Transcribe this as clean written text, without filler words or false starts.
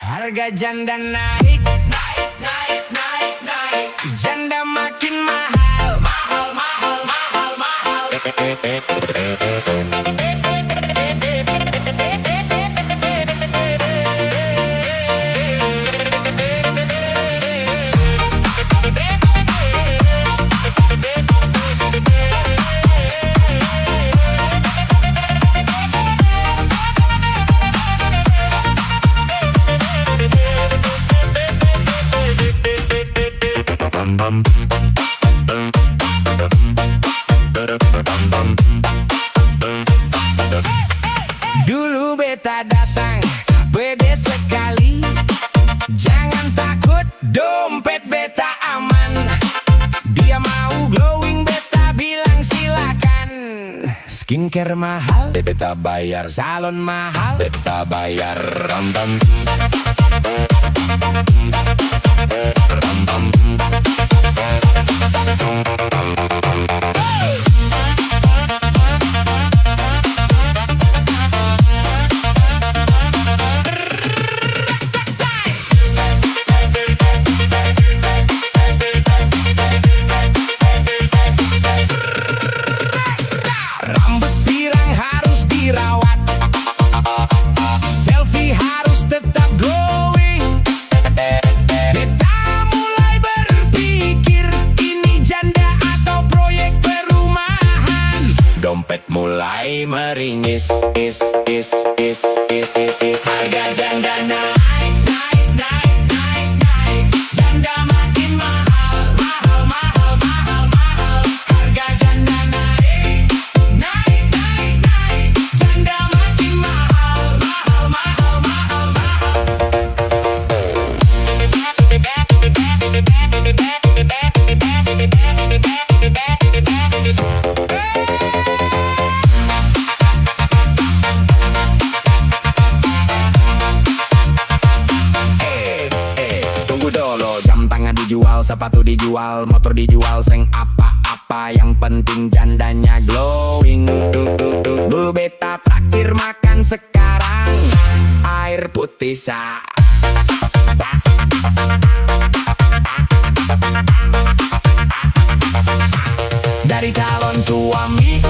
Harga janda naik, naik, naik, naik, naik. Janda makin mahal, mahal, mahal, mahal, mahal. Dulu beta datang, pede sekali. Jangan takut, dompet beta aman. Dia mau glowing, beta bilang silakan. Skincare mahal, beta bayar. Salon mahal, beta bayar. Rambut pirang harus dirawat, selfie harus tetap glowing. Beta mulai berpikir, ini janda atau proyek perumahan. Dompet mulai meringis, harga janda naik, naik, naik, naik, naik. Janda makin mahal, mahal, mahal, mahal, mahal. Harga janda naik, naik, naik, naik. Janda makin mahal, mahal, mahal, mahal, mahal. Tunggu dulu, jam tangan dijual, sepatu dijual, motor dijual, seng apa-apa, yang penting jandanya glowing. Dulu beta traktir makan, sekarang air putih sa. Dari calon suami